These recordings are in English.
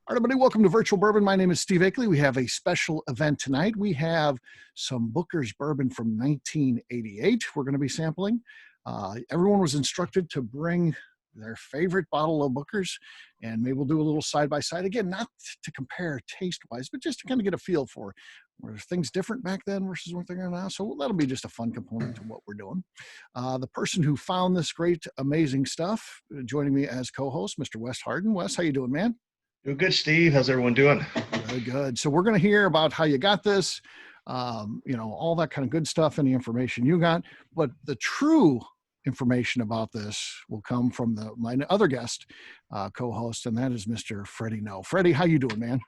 All right, everybody, welcome to Virtual Bourbon. My name is Steve Akley. We have a special event tonight. We have some Booker's Bourbon from 1988 we're going to be sampling. Everyone was instructed to bring their favorite bottle of Booker's, and maybe we'll do a little side-by-side. Again, not to compare taste-wise, but just to kind of get a feel for were things different back then versus what they're now. So that'll be just a fun component to what we're doing. The person who found this great, amazing stuff, joining me as co-host, Mr. Wes Hardin. Wes, how you doing, man? Doing good, Steve. How's everyone doing? Good, good. So we're going to hear about how you got this, all that kind of good stuff, any information you got. But the true information about this will come from my other guest, co-host, and that is Mr. Freddie. No, Freddie, how you doing, man?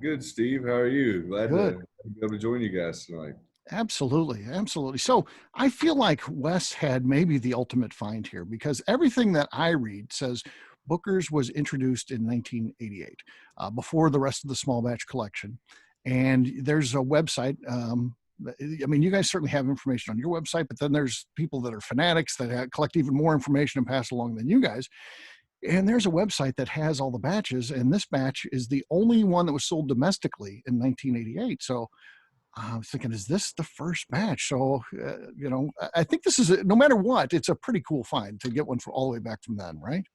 Good, Steve. How are you? Glad Good. to be able to join you guys tonight. Absolutely, absolutely. So I feel like Wes had maybe the ultimate find here because everything that I read says Booker's was introduced in 1988, before the rest of the small batch collection. And there's a website. You guys certainly have information on your website, but then there's people that are fanatics that collect even more information and pass along than you guys. And there's a website that has all the batches, and this batch is the only one that was sold domestically in 1988. So I'm thinking, is this the first batch? So, I think this is, no matter what, it's a pretty cool find to get one for all the way back from then, right?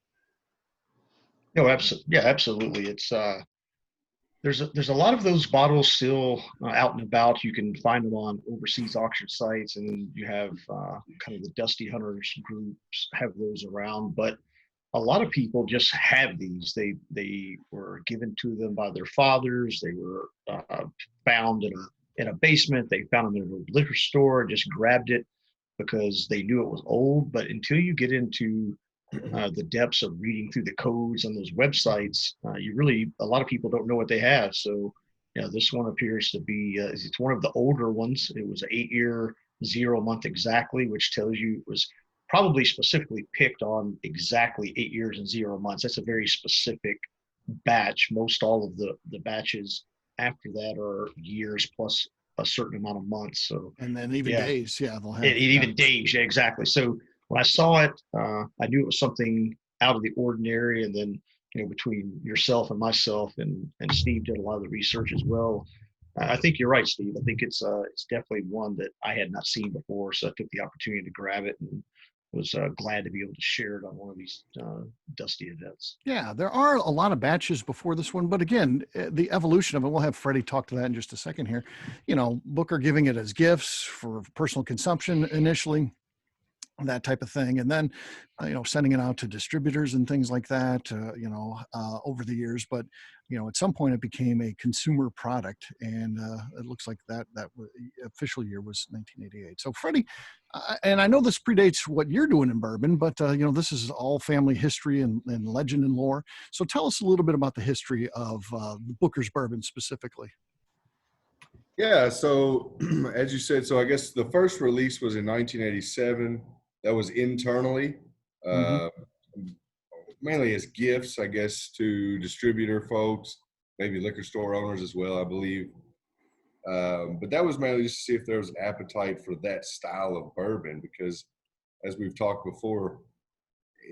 No, absolutely. Yeah, absolutely. It's there's a lot of those bottles still out and about. You can find them on overseas auction sites, and then you have kind of the Dusty Hunters groups have those around. But a lot of people just have these. They were given to them by their fathers. They were found in a basement. They found them in a liquor store, just grabbed it because they knew it was old. But until you get into the depths of reading through the codes on those websites, a lot of people don't know what they have. So, this one appears to be, it's one of the older ones. It was an 8-year, 0 month exactly, which tells you it was probably specifically picked on exactly 8 years and 0 months. That's a very specific batch. Most all of the batches after that are years plus a certain amount of months. So, and then even days, they'll have even days, yeah, exactly. So when I saw it, I knew it was something out of the ordinary. And then, between yourself and myself and Steve did a lot of the research as well. I think you're right, Steve. I think it's definitely one that I had not seen before. So I took the opportunity to grab it and was glad to be able to share it on one of these Dusty events. Yeah, there are a lot of batches before this one, but again, the evolution of it, we'll have Freddie talk to that in just a second here. Booker giving it as gifts for personal consumption initially, that type of thing, and then sending it out to distributors and things like that over the years. But at some point it became a consumer product, and it looks like that official year was 1988. So Freddie, and I know this predates what you're doing in bourbon, but this is all family history and legend and lore. So tell us a little bit about the history of Booker's bourbon specifically. Yeah, so as you said, so I guess the first release was in 1987. That was internally, mainly as gifts, I guess, to distributor folks, maybe liquor store owners as well, I believe. But that was mainly just to see if there was an appetite for that style of bourbon, because as we've talked before,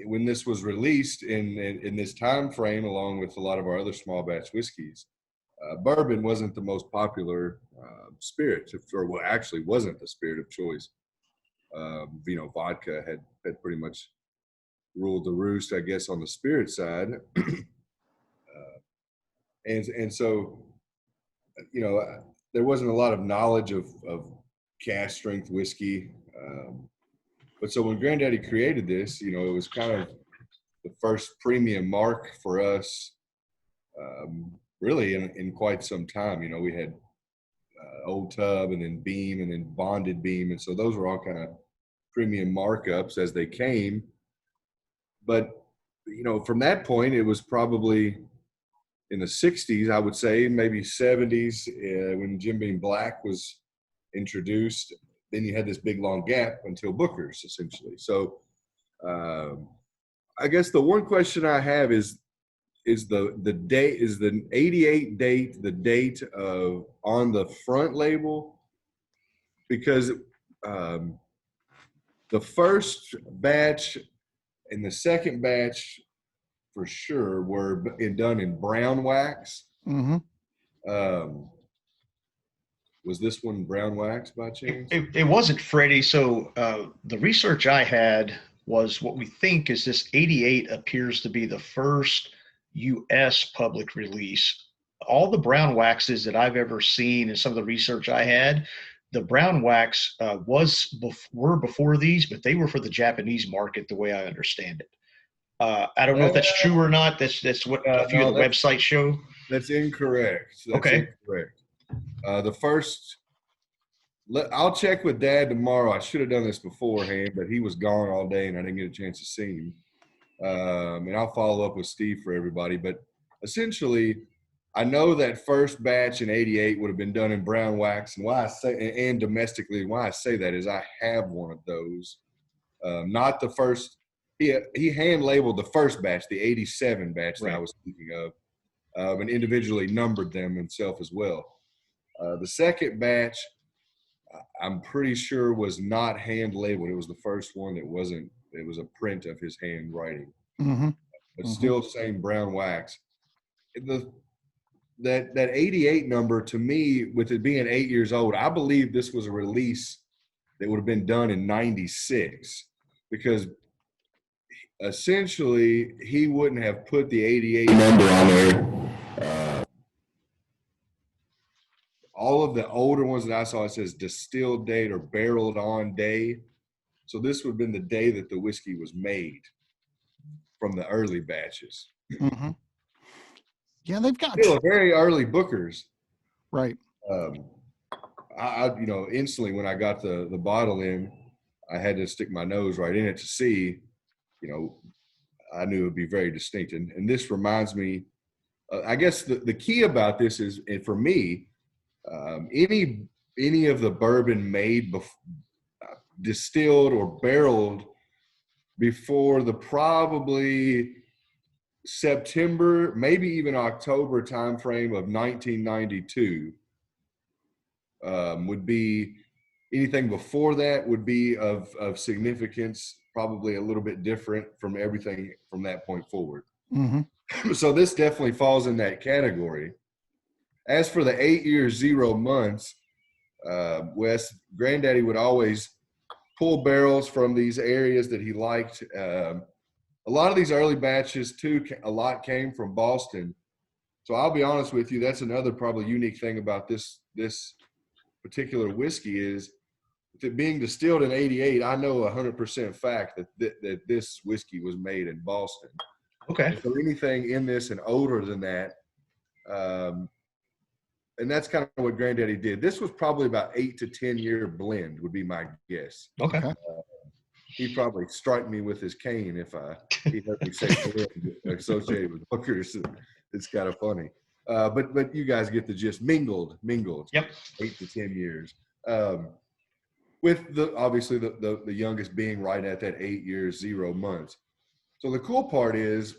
when this was released in this time frame, along with a lot of our other small batch whiskeys, bourbon wasn't the most popular spirit, or actually wasn't the spirit of choice. Vodka had pretty much ruled the roost, I guess, on the spirit side. And so, there wasn't a lot of knowledge of cask strength whiskey. But so when Granddaddy created this, it was kind of the first premium mark for us, really in quite some time. We had Old Tub and then Beam and then Bonded Beam. And so those were all kind of premium markups as they came. But, from that point, it was probably in the 60s, I would say, maybe 70s, when Jim Beam Black was introduced. Then you had this big long gap until Booker's, essentially. So I guess the one question I have is the date, is the 88 date the date of on the front label? Because the first batch and the second batch, for sure were done in brown wax. Mm-hmm. Was this one brown wax by chance? It wasn't Freddie. So the research I had was what we think is this 88 appears to be the first U.S. public release. All the brown waxes that I've ever seen and some of the research I had, the brown wax were before these, but they were for the Japanese market, the way I understand it. I don't know if that's true or not. That's what a few of the websites show. That's incorrect. Okay. Incorrect. The first, I'll check with Dad tomorrow. I should have done this beforehand, but he was gone all day and I didn't get a chance to see him. And I'll follow up with Steve for everybody. But essentially, I know that first batch in '88 would have been done in brown wax, and why I say and domestically. Why I say that is I have one of those. Not the first. He hand labeled the first batch, the '87 batch that I was speaking of, and individually numbered them himself as well. The second batch, I'm pretty sure was not hand labeled. It was the first one that wasn't. It was a print of his handwriting, but still same brown wax. That 88 number, to me, with it being 8 years old, I believe this was a release that would have been done in '96, because essentially he wouldn't have put the 88 number on there. All of the older ones that I saw, it says distilled date or barreled on day. So this would have been the day that the whiskey was made from the early batches. Mm-hmm. Yeah, they've got still very early Bookers. Right. I instantly when I got the bottle in, I had to stick my nose right in it to see, I knew it would be very distinct. And this reminds me, I guess the key about this is, and for me, any of the bourbon made distilled or barreled before the probably September, maybe even October timeframe of 1992 would be, anything before that would be of significance, probably a little bit different from everything from that point forward. Mm-hmm. So this definitely falls in that category. As for the 8 years, 0 months, Wes, Granddaddy would always pull barrels from these areas that he liked. A lot of these early batches, too, a lot came from Boston. So I'll be honest with you, that's another probably unique thing about this particular whiskey is, with it being distilled in '88, I know 100% fact that this whiskey was made in Boston. Okay. Is there anything in this and older than that? And that's kind of what Granddaddy did. This was probably about 8 to 10 year blend would be my guess. Okay. He'd probably strike me with his cane if he heard me say associated with Bookers. It's kind of funny. But you guys get the gist. Mingled. Yep. 8 to 10 years. With obviously the youngest being right at that 8 years, 0 months. So the cool part is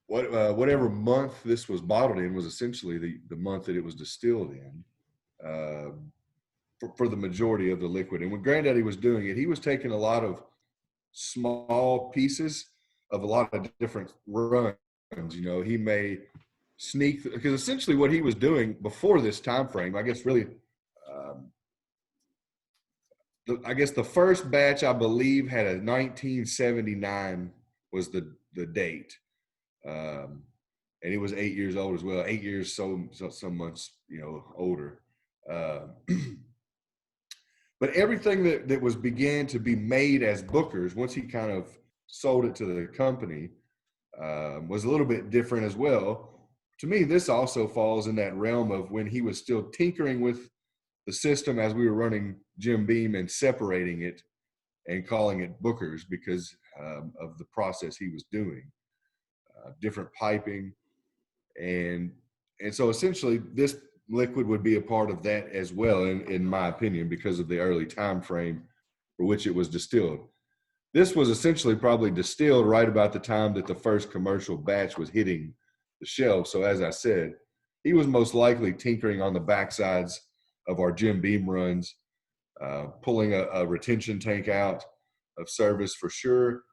whatever month this was bottled in was essentially the month that it was distilled in. For the majority of the liquid. And when Granddaddy was doing it, he was taking a lot of small pieces of a lot of different runs. He may sneak, because essentially what he was doing before this time frame, I guess really, the first batch I believe had a 1979 was the date. And it was 8 years old as well, 8 years, some months, older. But everything that was began to be made as Bookers, once he kind of sold it to the company, was a little bit different as well. To me, this also falls in that realm of when he was still tinkering with the system as we were running Jim Beam and separating it and calling it Bookers because of the process he was doing, different piping. And so essentially this liquid would be a part of that as well, in my opinion, because of the early time frame for which it was distilled. This was essentially probably distilled right about the time that the first commercial batch was hitting the shelf. So as I said, he was most likely tinkering on the backsides of our Jim Beam runs, pulling a retention tank out of service for sure,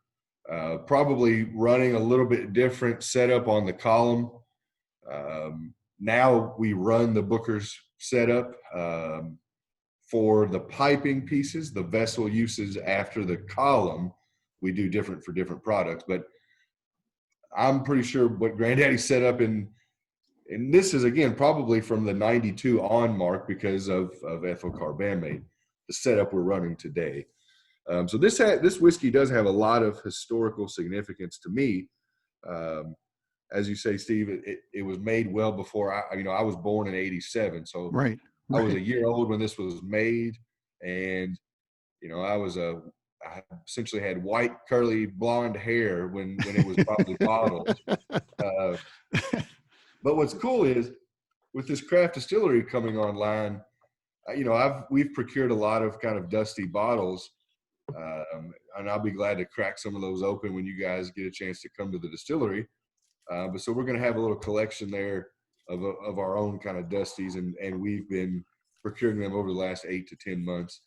Probably running a little bit different setup on the column. Now we run the Booker's setup for the piping pieces, the vessel uses after the column. We do different for different products, but I'm pretty sure what Granddaddy set up and this is again probably from the 92 on mark because of ethyl carbamate, the setup we're running today. So this whiskey does have a lot of historical significance to me. As you say, Steve, it was made well before I was born in '87, so Right. I was a year old when this was made, and I essentially had white curly blonde hair when it was probably bottled. But what's cool is with this craft distillery coming online, we've procured a lot of kind of dusty bottles, and I'll be glad to crack some of those open when you guys get a chance to come to the distillery. But so we're going to have a little collection there of our own kind of dusties, and we've been procuring them over the last 8 to 10 months.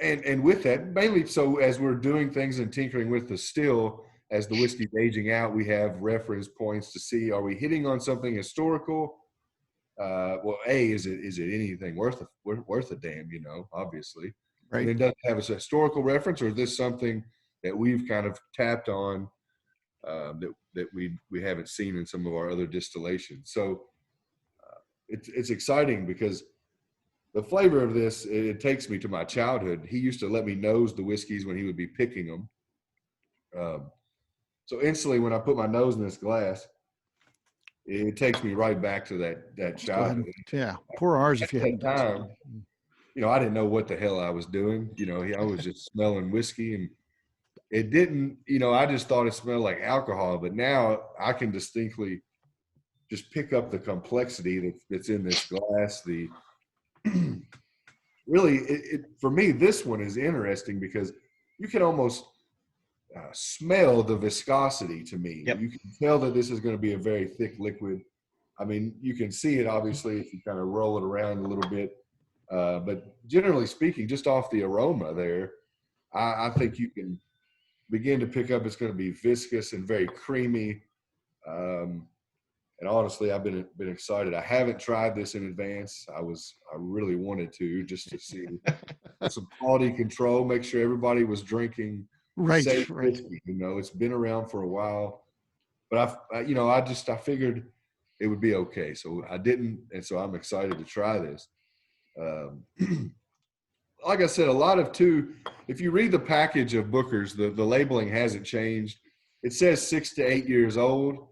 And with that, mainly so as we're doing things and tinkering with the still, as the whiskey's aging out, we have reference points to see, are we hitting on something historical? Well, is it anything worth a damn, obviously. Right. And then does it have a historical reference, or is this something that we've kind of tapped on that we haven't seen in some of our other distillations? So it's exciting because the flavor of this, it takes me to my childhood. He used to let me nose the whiskeys when he would be picking them. So instantly when I put my nose in this glass, it takes me right back to that childhood. Yeah, pour ours if you haven't done time, I didn't know what the hell I was doing. I was just smelling whiskey, and it didn't, I just thought it smelled like alcohol. But now I can distinctly just pick up the complexity that's in this glass. Really, for me, this one is interesting because you can almost smell the viscosity to me. Yep. You can tell that this is going to be a very thick liquid. I mean, you can see it obviously if you kind of roll it around a little bit. But generally speaking, just off the aroma there, I think you can begin to pick up it's going to be viscous and very creamy. And honestly, I've been excited. I haven't tried this in advance. I really wanted to, just to see some quality control, make sure everybody was drinking safe whiskey. It's been around for a while, but I figured it would be okay. So I didn't, and so I'm excited to try this. Like I said, if you read the package of Booker's, the labeling hasn't changed. It says 6 to 8 years old.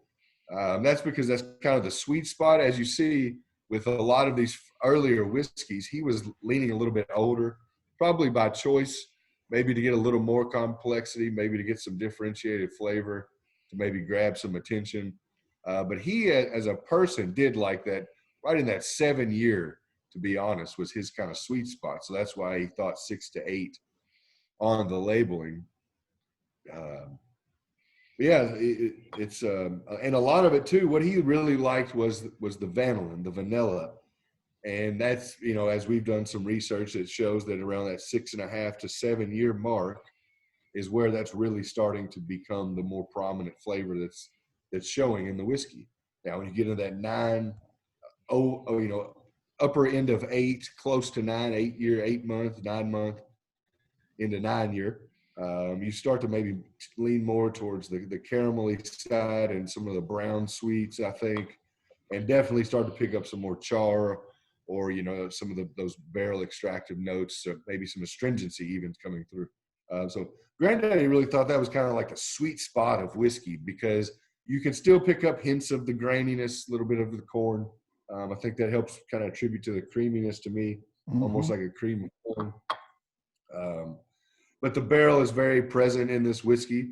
That's because that's kind of the sweet spot. As you see with a lot of these earlier whiskeys, he was leaning a little bit older, probably by choice, maybe to get a little more complexity, maybe to get some differentiated flavor, to maybe grab some attention. But he, as a person, did like that, right in that 7 year, to be honest, was his kind of sweet spot. So that's why he thought 6 to 8 on the labeling. Yeah, it's and a lot of it too. What he really liked was the vanillin, the vanilla, and that's as we've done some research that shows that around that 6.5 to 7 year mark is where that's really starting to become the more prominent flavor that's showing in the whiskey. Now, when you get into that 9, upper end of 8, close to 9, 8 year, 8 month, 9 month, into 9 year. You start to maybe lean more towards the caramelly side and some of the brown sweets, I think, and definitely start to pick up some more char or, some of those barrel extractive notes, or maybe some astringency even coming through. So Granddaddy really thought that was kind of like a sweet spot of whiskey because you can still pick up hints of the graininess, a little bit of the corn. I think that helps kind of attribute to the creaminess to me, almost like a cream of corn. But the barrel is very present in this whiskey.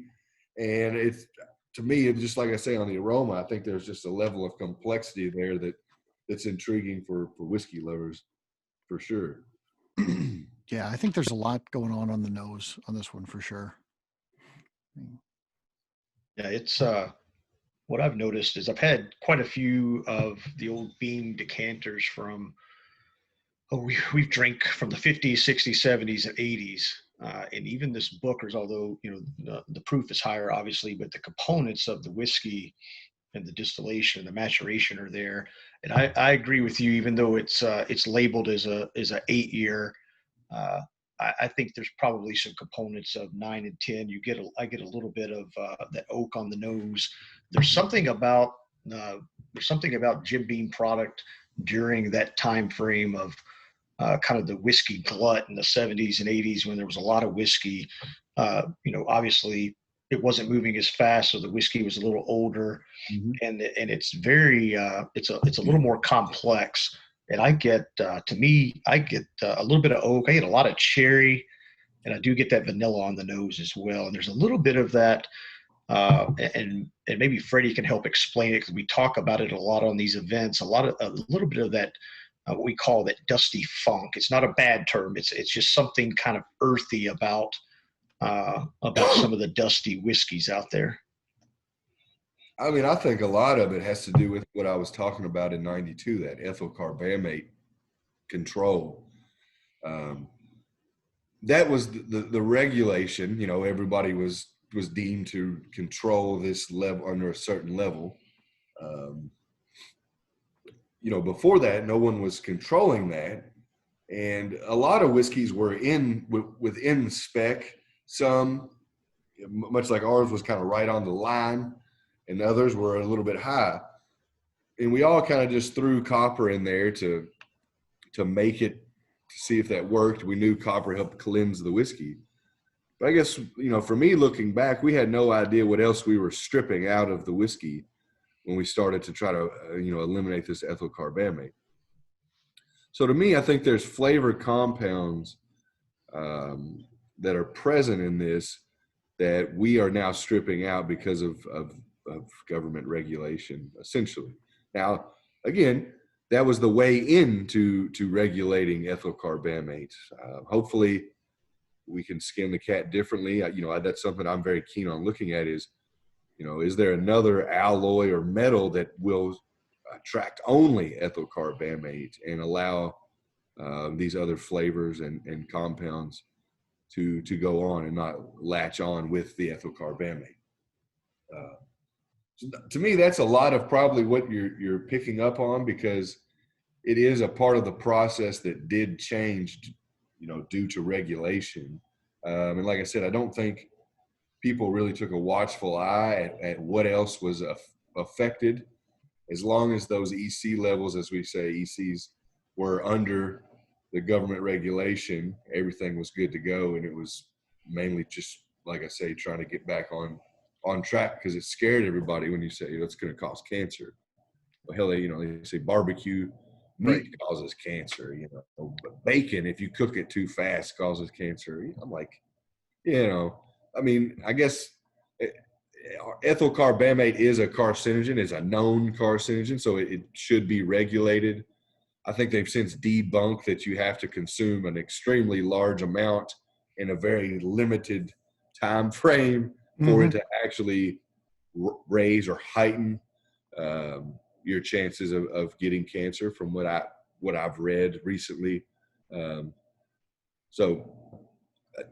And it's, to me, it's just like I say on the aroma, I think there's just a level of complexity there that's intriguing for whiskey lovers, for sure. Yeah, I think there's a lot going on the nose on this one for sure. Yeah, it's what I've noticed is I've had quite a few of the old beam decanters from we've drank from the 50s, 60s, 70s, and 80s. and even this Booker's, although the proof is higher, obviously, but the components of the whiskey and the distillation and the maturation are there. And I agree with you, even though it's labeled as a 8 year. Uh, I think there's probably some components of 9 and 10. I get a little bit of that oak on the nose. There's something about Jim Beam product during that time frame of kind of the whiskey glut in the 70s and 80s when there was a lot of whiskey. Obviously it wasn't moving as fast, so the whiskey was a little older, Mhm. and it's very it's a little more complex. And I get a little bit of oak. I get a lot of cherry, and I do get that vanilla on the nose as well. And there's a little bit of that, and maybe Freddie can help explain it because we talk about it a lot on these events. A little bit of that, what we call that dusty funk. It's not a bad term. It's just something kind of earthy about some of the dusty whiskeys out there. I mean, I think a lot of it has to do with what I was talking about in '92, that ethyl carbamate control. That was the regulation. Everybody was deemed to control this level under a certain level. Before that, no one was controlling that, and a lot of whiskeys were within the spec. Some, much like ours, was kind of right on the line, and others were a little bit high. And we all kind of just threw copper in there to make it, to see if that worked. We knew copper helped cleanse the whiskey. But I guess, for me, looking back, we had no idea what else we were stripping out of the whiskey when we started to try to, eliminate this ethyl carbamate. So to me, I think there's flavor compounds that are present in this that we are now stripping out because of government regulation, essentially. Now, again, that was the way into regulating ethyl carbamate. Hopefully, we can skin the cat differently. That's something I'm very keen on looking at is there another alloy or metal that will attract only ethyl carbamate and allow these other flavors and compounds to go on and not latch on with the ethyl carbamate. So to me, that's a lot of probably what you're picking up on, because it is a part of the process that did change, due to regulation. And like I said, I don't think people really took a watchful eye at what else was affected. As long as those EC levels, as we say, ECs, were under the government regulation, everything was good to go. And it was mainly just, like I say, trying to get back on track, because it scared everybody when you say, it's going to cause cancer. Well, hell, they say barbecue meat causes cancer, but bacon, if you cook it too fast, causes cancer. I'm like, I mean, I guess ethyl carbamate is a carcinogen, is a known carcinogen, so it should be regulated. I think they've since debunked that you have to consume an extremely large amount in a very limited time frame for it to actually raise or heighten your chances of getting cancer, from what I've read recently. So,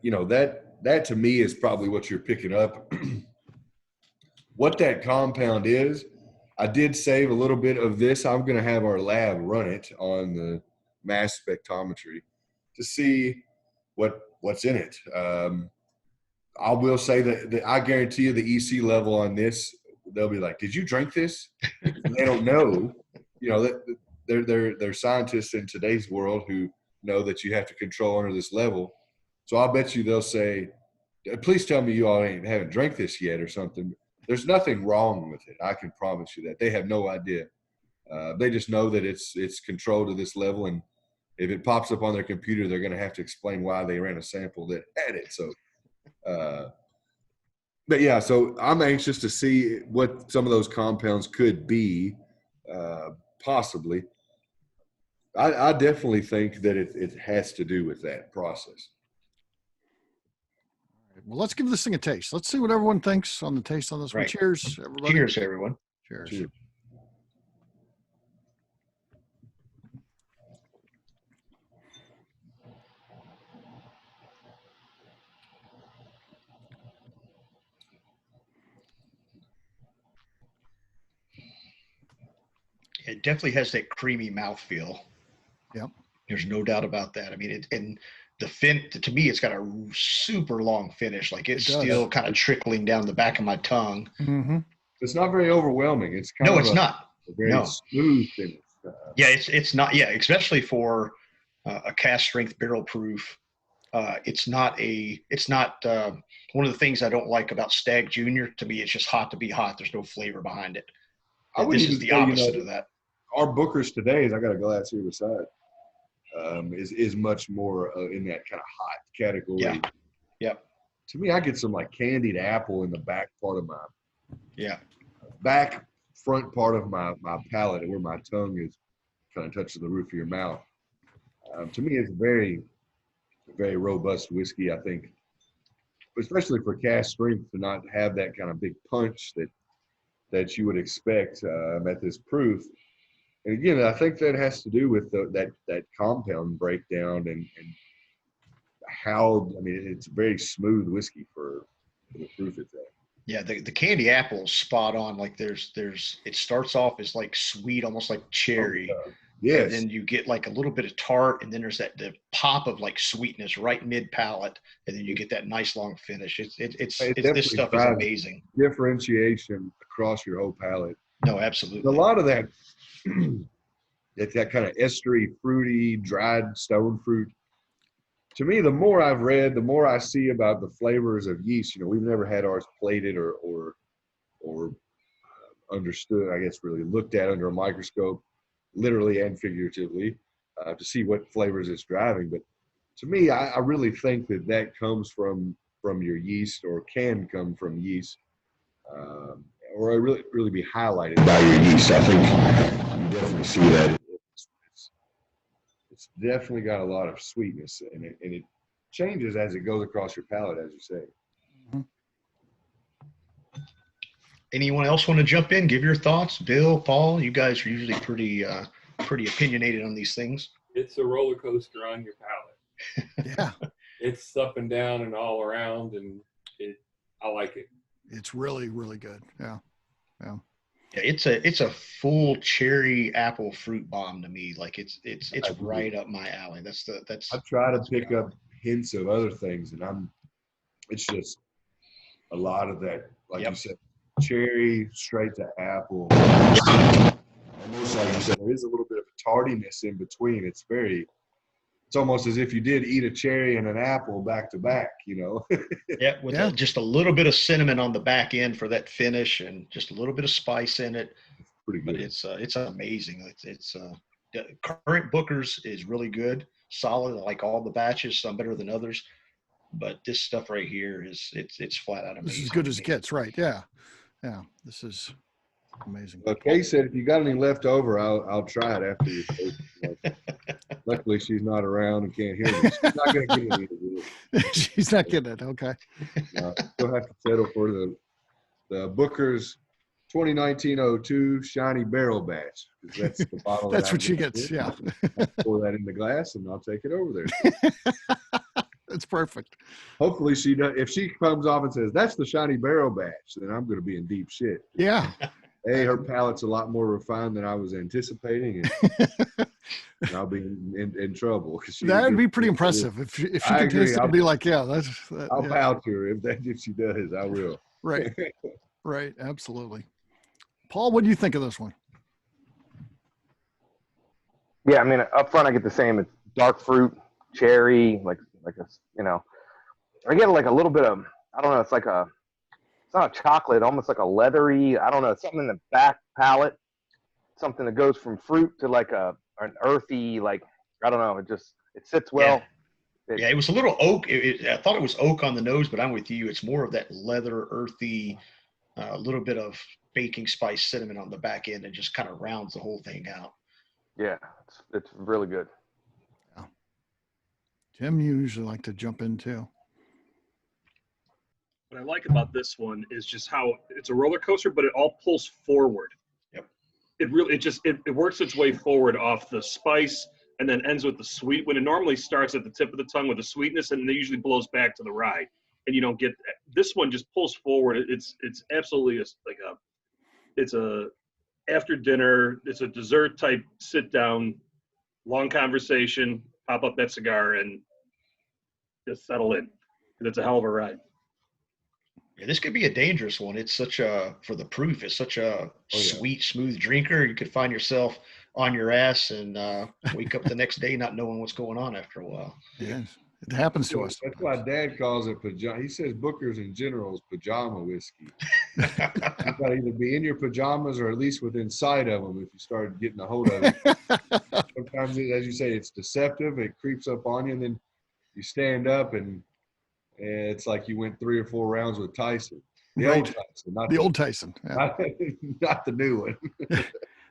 that to me is probably what you're picking up. What that compound is, I did save a little bit of this. I'm going to have our lab run it on the mass spectrometry to see what's in it. I will say that I guarantee you the EC level on this, they'll be like, "Did you drink this?" And they don't know. They're scientists in today's world who know that you have to control under this level. So I'll bet you they'll say, "Please tell me you all haven't drank this yet," or something. There's nothing wrong with it. I can promise you that. They have no idea. They just know that it's controlled to this level, and if it pops up on their computer, they're going to have to explain why they ran a sample that had it. So, but yeah, so I'm anxious to see what some of those compounds could be, possibly. I definitely think that it has to do with that process. Well, let's give this thing a taste. Let's see what everyone thinks on the taste on this one. Right. Cheers, everybody. Cheers, everyone. Cheers. Cheers. It definitely has that creamy mouthfeel. Yep. There's no doubt about that. I mean, and to me, it's got a super long finish. Like it's It does. still kind of trickling down the back of my tongue. Mm-hmm. It's not very overwhelming. It's kind No, of it's not. a very No. smooth finish. Yeah, it's not. Yeah, especially for a cast strength barrel proof. It's not one of the things I don't like about Stag Junior. To me, it's just hot to be hot. There's no flavor behind it. I wouldn't This is even the say, opposite of that. Our Bookers today, I got a glass here beside, is much more in that kind of hot category. Yeah. Yep. To me, I get some like candied apple in the back part of my Yeah. front part of my palate, where my tongue is kind of touches the roof of your mouth. To me, it's very, very robust whiskey. I think, especially for cast strength, to not have that kind of big punch that you would expect at this proof. And again, I think that has to do with that compound breakdown and how, I mean, it's a very smooth whiskey for the proof it's at. Yeah, the candy apple is spot on. Like there's it starts off as like sweet, almost like cherry. Yes. And then you get like a little bit of tart, and then there's the pop of like sweetness right mid palate, and then you get that nice long finish. It's this stuff is amazing. Differentiation across your whole palate. No, absolutely. A lot of that that kind of estery, fruity, dried stone fruit. To me, the more I've read, the more I see about the flavors of yeast. You know, we've never had ours plated or understood, I guess, really looked at under a microscope, literally and figuratively, to see what flavors it's driving. But to me, I really think that comes from your yeast, or can come from yeast, or really be highlighted by your yeast. I think you definitely see that. It's definitely got a lot of sweetness in it, and it changes as it goes across your palate, as you say. Mm-hmm. Anyone else want to jump in? Give your thoughts, Bill, Paul. You guys are usually pretty opinionated on these things. It's a roller coaster on your palate. Yeah. It's up and down and all around, and I like it. It's really, really good. Yeah. Yeah. Yeah, it's a full cherry apple fruit bomb to me. Like it's right up my alley. I try to pick up hints of other things, and it's just a lot of that, like you said, cherry straight to apple. Almost like you said, there is a little bit of a tardiness in between. It's almost as if you did eat a cherry and an apple back to back, you know? With just a little bit of cinnamon on the back end for that finish, and just a little bit of spice in it. Pretty good. But it's amazing. It's current Booker's is really good, solid. I like all the batches, some better than others. But this stuff right here it's flat out amazing. This is as good as it gets, right? Yeah. Yeah. This is amazing. Well, Kay said if you got any left over, I'll try it after you. Luckily, she's not around and can't hear me. She's not going to get any of it. She's not getting it. Okay. Still have to settle for the Booker's 2019-02 Shiny Barrel Batch. That's the bottle. That's what she gets. Yeah. I'll pour that in the glass and I'll take it over there. That's perfect. Hopefully she does. If she comes off and says that's the Shiny Barrel Batch, then I'm going to be in deep shit. Yeah. Hey, her palate's a lot more refined than I was anticipating, and I'll be in trouble. That'd be pretty impressive if she could taste it and be like, yeah, I'll pout her if she does. I will. Right. Right. Absolutely. Paul, what do you think of this one? Yeah, I mean, up front I get the same. It's dark fruit, cherry, like a, you know. I get like a little bit of, I don't know. It's not a chocolate, almost like a leathery, I don't know, something in the back palate, something that goes from fruit to like an earthy, like, I don't know, it sits well. Yeah, it was a little oak. I thought it was oak on the nose, but I'm with you. It's more of that leather, earthy, a little bit of baking spice, cinnamon on the back end, and just kind of rounds the whole thing out. Yeah, it's really good. Yeah. Jim, you usually like to jump in too. What I like about this one is just how it's a roller coaster, but it all pulls forward. Yep. It works its way forward off the spice and then ends with the sweet, when it normally starts at the tip of the tongue with the sweetness, and then it usually blows back to the rye. And you don't get that. This one just pulls forward. It's absolutely it's a after dinner. It's a dessert type sit down, long conversation, pop up that cigar, and just settle in. 'Cause it's a hell of a ride. Yeah, this could be a dangerous one. It's such a, for the proof, it's such a yeah. sweet, smooth drinker. You could find yourself on your ass and wake up the next day not knowing what's going on after a while. Yeah, it happens to us. That's why Dad calls it pajama. He says Booker's in general is pajama whiskey. You got to either be in your pajamas or at least within sight of them if you start getting a hold of it. Sometimes, as you say, it's deceptive. It creeps up on you, and then you stand up, and it's like you went 3 or 4 rounds with Tyson. The Right. old Tyson, not The old Tyson. Yeah. not the new one.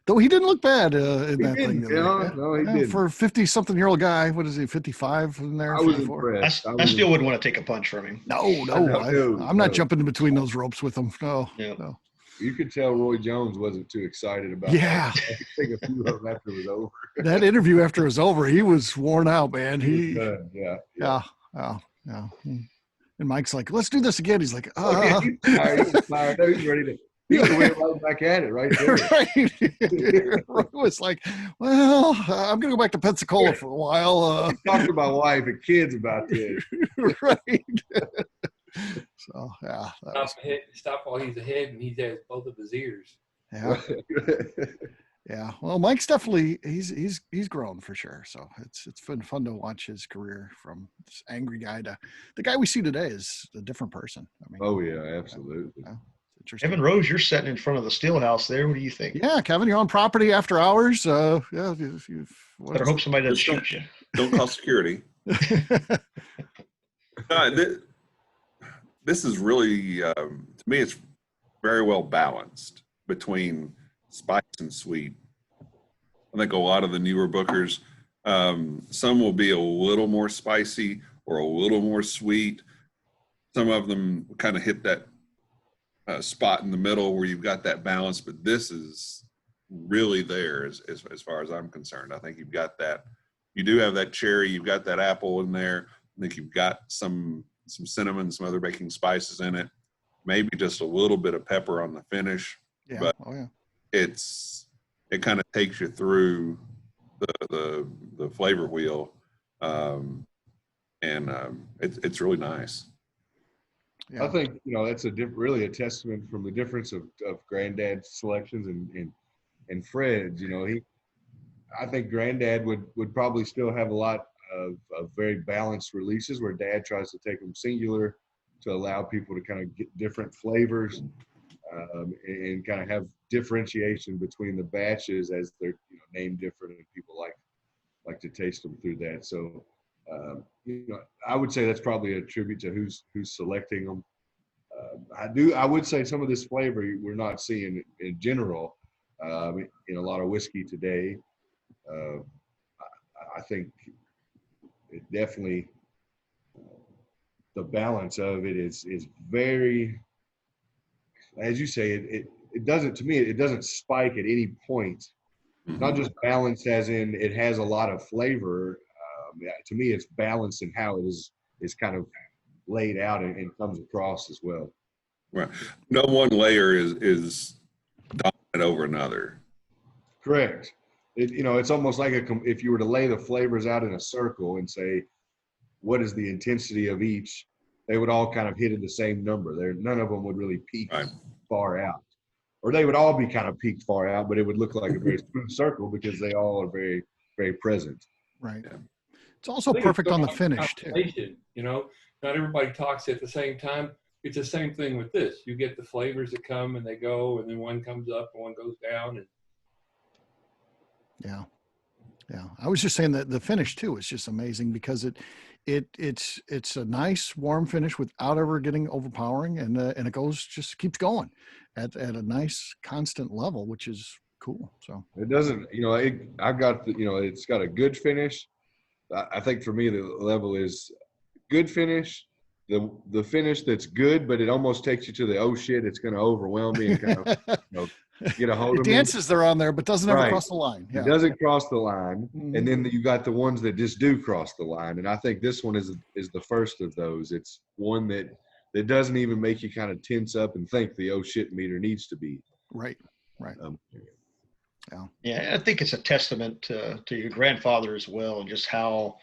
Though he didn't look bad in He that thing. didn't, no, he didn't. For a 50-something-year-old guy, what is he, 55 in there? I was 54? impressed. I still wouldn't want to take a punch from him. No, I'm No. not jumping in between those ropes with him. No, Yeah. no. You could tell Roy Jones wasn't too excited about Yeah. that. I could take a few of them after it was over. That interview after it was over, he was worn out, man. Yeah. And Mike's like, let's do this again. He's like, He's tired. He's ready to. He went right back at it right there. right. Roy was like, well, I'm going to go back to Pensacola for a while. Talked to my wife and kids about this. Right. So, yeah. Stop while he's ahead, and he has both of his ears. Yeah. Yeah. Well, Mike's definitely he's grown for sure. So it's been fun to watch his career from this angry guy to the guy we see today is a different person. I mean, Oh yeah, absolutely. yeah, it's interesting. Evan Rose, you're sitting in front of the still house there. What do you think? Yeah, Kevin, you're on property after hours. Yeah, Better hope somebody doesn't shoot you. Don't call security. This is really, to me, it's very well balanced between spice and sweet. I think a lot of the newer Bookers, some will be a little more spicy or a little more sweet. Some of them kind of hit that spot in the middle where you've got that balance, but this is really there as far as I'm concerned. I think you've got that. You do have that cherry, you've got that apple in there. I think you've got some cinnamon, some other baking spices in it, maybe just a little bit of pepper on the finish. Yeah. But Oh yeah. it kind of takes you through the flavor wheel, and it's really nice. Yeah. I think that's really a testament from the difference of Granddad's selections and Fred's. I think Granddad would probably still have a lot of very balanced releases where Dad tries to take them singular to allow people to kind of get different flavors and kind of have differentiation between the batches as they're named different and people like to taste them through that. So I would say that's probably a tribute to who's selecting them. I would say some of this flavor we're not seeing in general in a lot of whiskey today. I think it definitely the balance of it is very, as you say, it doesn't, to me, it doesn't spike at any point. Not just balanced as in it has a lot of flavor. To me, it's balanced in how it is kind of laid out and comes across as well. Right. No one layer is dominant over another. Correct. It's almost like if you were to lay the flavors out in a circle and say, what is the intensity of each, they would all kind of hit at the same number. None of them would really peak far out. Or they would all be kind of peaked far out, but it would look like a very smooth circle because they all are very, very present. Right. Yeah. It's also perfect on the finish too. Not everybody talks at the same time. It's the same thing with this. You get the flavors that come and they go, and then one comes up and one goes down. And yeah. I was just saying that the finish too is just amazing because it's a nice warm finish without ever getting overpowering, and it just keeps going at a nice constant level, which is cool. So it doesn't, it's got a good finish. I think for me the level is good finish, the finish that's good, but it almost takes you to the, oh shit, it's going to overwhelm me and kind of get a hold of me. It dances there on there, but doesn't ever cross the line. Yeah. It doesn't cross the line. Mm-hmm. And then you got the ones that just do cross the line. And I think this one is the first of those. It's one that doesn't even make you kind of tense up and think the oh shit meter needs to be. Right. Yeah, I think it's a testament to your grandfather as well, and just how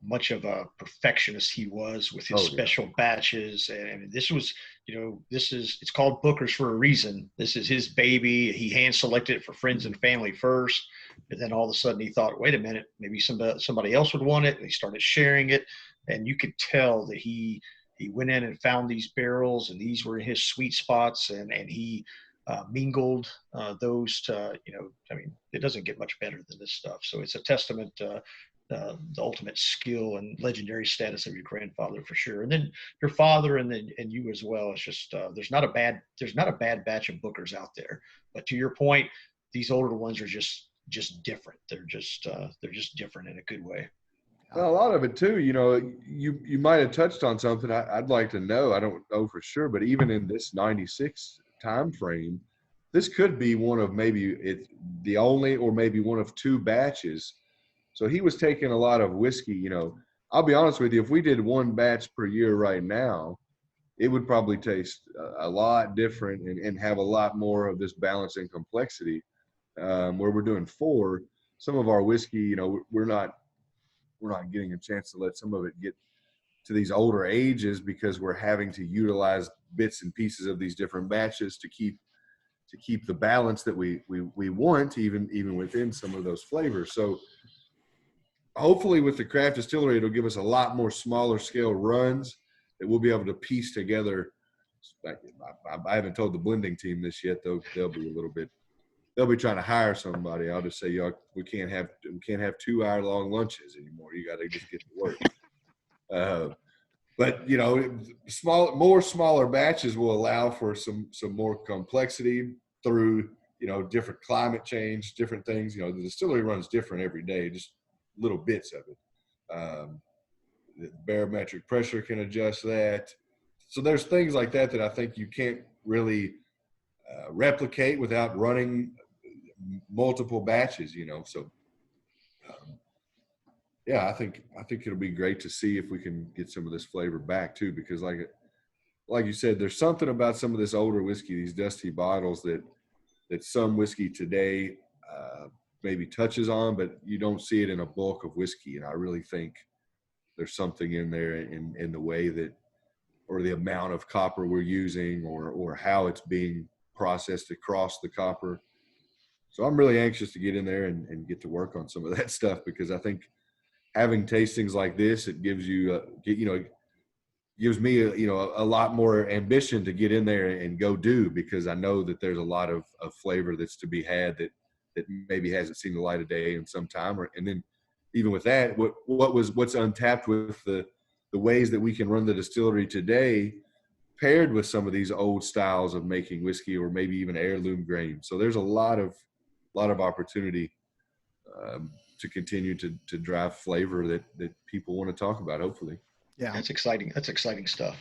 much of a perfectionist he was with his Oh, yeah. special batches. And this was, it's called Booker's for a reason. This is his baby. He hand selected it for friends and family first. And then all of a sudden he thought, wait a minute, maybe somebody else would want it. And he started sharing it. And you could tell that he went in and found these barrels, and these were his sweet spots. And he mingled those to, it doesn't get much better than this stuff. So it's a testament to the ultimate skill and legendary status of your grandfather for sure, and then your father, and you as well. It's just there's not a bad batch of Bookers out there. But to your point, these older ones are just different. They're just different in a good way. Well, a lot of it too, you might have touched on something I'd like to know. I don't know for sure, but even in this 96 time frame, this could be one of maybe the only, or maybe one of two batches. So he was taking a lot of whiskey. I'll be honest with you, if we did one batch per year right now, it would probably taste a lot different and have a lot more of this balance and complexity. Where we're doing 4, some of our whiskey, we're not getting a chance to let some of it get to these older ages because we're having to utilize bits and pieces of these different batches to keep the balance that we want, even within some of those flavors. So hopefully with the craft distillery, it'll give us a lot more smaller scale runs that we'll be able to piece together. I haven't told the blending team this yet, though. They'll be trying to hire somebody. I'll just say, we can't have 2-hour-long lunches anymore. You got to just get to work. But smaller batches will allow for some more complexity through different climate change, different things. The distillery runs different every day, just little bits of it. The barometric pressure can adjust that. So there's things like that I think you can't really replicate without running multiple batches. So yeah, I think it'll be great to see if we can get some of this flavor back too, because like you said, there's something about some of this older whiskey, these dusty bottles that some whiskey today maybe touches on, but you don't see it in a bulk of whiskey. And I really think there's something in there in the way that, or the amount of copper we're using, or how it's being processed across the copper. So I'm really anxious to get in there and get to work on some of that stuff, because I think having tastings like this, it gives you, gives me a lot more ambition to get in there and go do, because I know that there's a lot of flavor that's to be had that maybe hasn't seen the light of day in some time. And then even with that, what's untapped with the ways that we can run the distillery today, paired with some of these old styles of making whiskey, or maybe even heirloom grain. So there's a lot of opportunity to continue to drive flavor that people want to talk about, hopefully. Yeah. That's exciting. That's exciting stuff.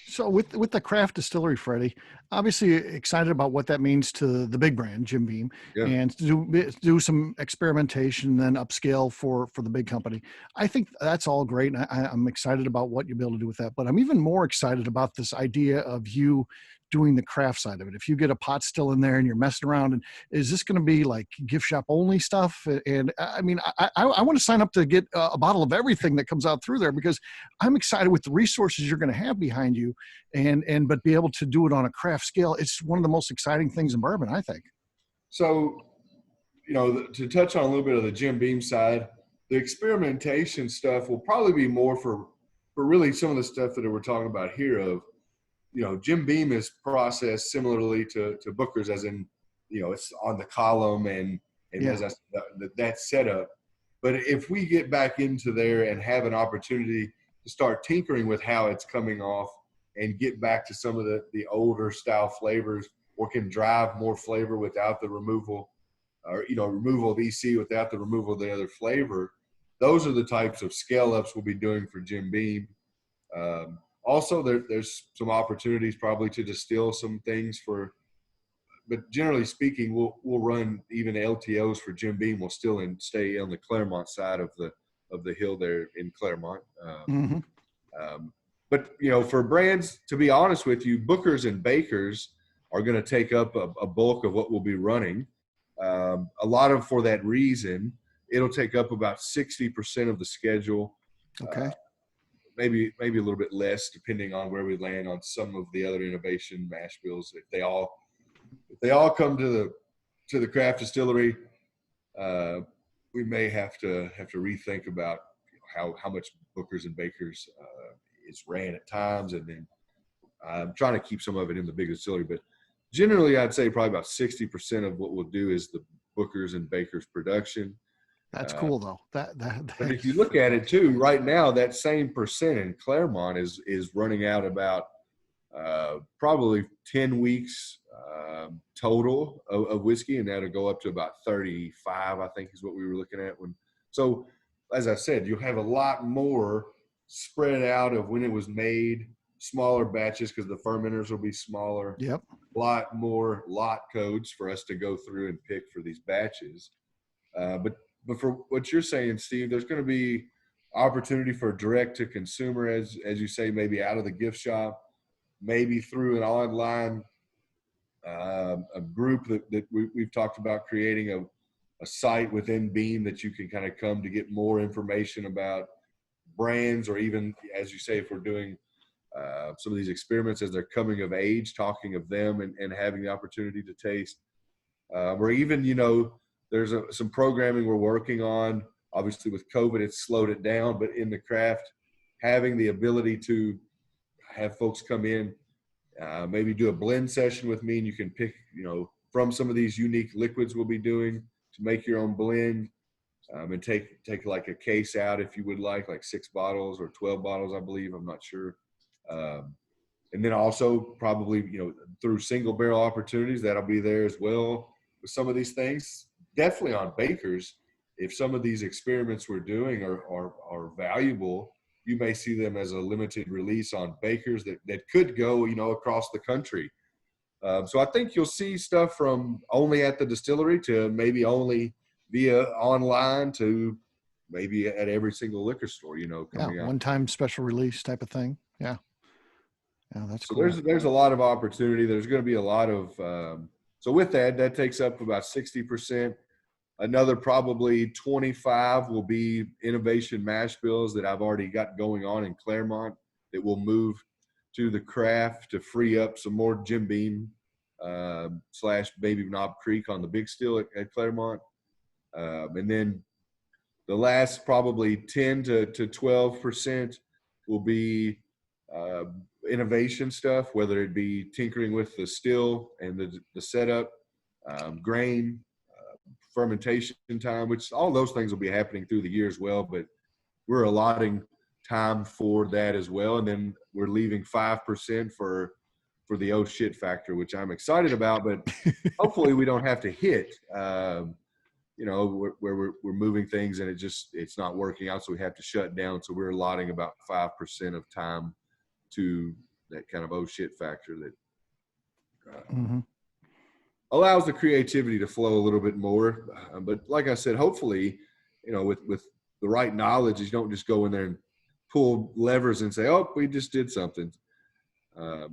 So with the craft distillery, Freddie, obviously excited about what that means to the big brand, Jim Beam, Yeah. and to do some experimentation, then upscale for the big company. I think that's all great. And I'm excited about what you'll be able to do with that. But I'm even more excited about this idea of you doing the craft side of it. If you get a pot still in there and you're messing around, and is this going to be like gift shop only stuff? And I mean, I want to sign up to get a bottle of everything that comes out through there, because I'm excited with the resources you're going to have behind you, but be able to do it on a craft scale. It's one of the most exciting things in bourbon, I think. So, to touch on a little bit of the Jim Beam side, the experimentation stuff will probably be more for really some of the stuff that we're talking about here of, Jim Beam is processed similarly to Booker's, as in, it's on the column and Yeah. as I said, that setup. But if we get back into there and have an opportunity to start tinkering with how it's coming off and get back to some of the older style flavors, or can drive more flavor without the removal, or, removal of EC without the removal of the other flavor, those are the types of scale ups we'll be doing for Jim Beam. Also, there's some opportunities probably to distill some things but generally speaking, we'll run even LTOs for Jim Beam. We'll still stay on the Claremont side of the hill there in Claremont. But for brands, to be honest with you, Booker's and Baker's are going to take up a bulk of what we'll be running. A lot of for that reason, it'll take up about 60% of the schedule. Okay. Maybe a little bit less depending on where we land on some of the other innovation mash bills. If they all come to the craft distillery, we may have to rethink about how much Bookers and Bakers is ran at times, and then I'm trying to keep some of it in the big distillery. But generally, I'd say probably about 60% of what we'll do is the Bookers and Bakers production. That's cool though. But if you look at it too, right now that same percent in Claremont is running out about probably 10 weeks total of whiskey, and that'll go up to about 35, I think, is what we were looking at. So, as I said, you'll have a lot more spread out of when it was made, smaller batches because the fermenters will be smaller. Yep. A lot more lot codes for us to go through and pick for these batches. But for what you're saying, Steve, there's going to be opportunity for direct to consumer, as you say, maybe out of the gift shop, maybe through an online a group that we've talked about creating a site within Beam that you can kind of come to get more information about brands, or even, as you say, if we're doing some of these experiments as they're coming of age, talking of them and having the opportunity to taste, or even, there's some programming we're working on. Obviously with COVID, it's slowed it down, but in the craft, having the ability to have folks come in, maybe do a blend session with me, and you can pick, from some of these unique liquids we'll be doing to make your own blend, and take like a case out if you would like 6 bottles or 12 bottles, I believe, I'm not sure. And then also probably, through single barrel opportunities, that'll be there as well with some of these things. Definitely on Bakers, if some of these experiments we're doing are valuable, you may see them as a limited release on Bakers that could go, across the country. So I think you'll see stuff from only at the distillery to maybe only via online to maybe at every single liquor store, coming out. One-time special release type of thing. Yeah. Yeah, that's So cool. there's a lot of opportunity. There's going to be a lot of so with that takes up about 60%. Another probably 25 will be innovation mash bills that I've already got going on in Claremont that will move to the craft to free up some more Jim Beam / Baby Knob Creek on the big still at Claremont. And then the last probably 10 to 12% will be innovation stuff, whether it be tinkering with the still and the setup, grain, fermentation time, which all those things will be happening through the year as well, but we're allotting time for that as well. And then we're leaving 5% for the oh shit factor, which I'm excited about, but hopefully we don't have to hit, where we're moving things and it's not working out. So we have to shut down. So we're allotting about 5% of time to that kind of oh shit factor that allows the creativity to flow a little bit more. But like I said, hopefully, with the right knowledge, you don't just go in there and pull levers and say, oh, we just did something.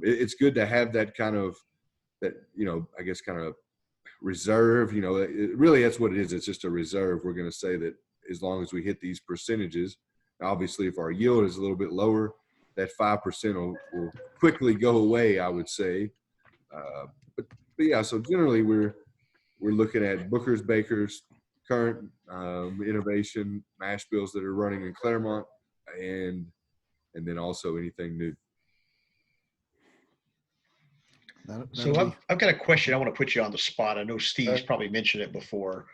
It's good to have that kind of, I guess kind of reserve, really that's what it is. It's just a reserve. We're going to say that as long as we hit these percentages, obviously if our yield is a little bit lower, that 5% will quickly go away, I would say. But yeah, so generally we're looking at Bookers, Bakers, current innovation mash bills that are running in Claremont, and then also anything new. So I've got a question. I want to put you on the spot. I know Steve's probably mentioned it before.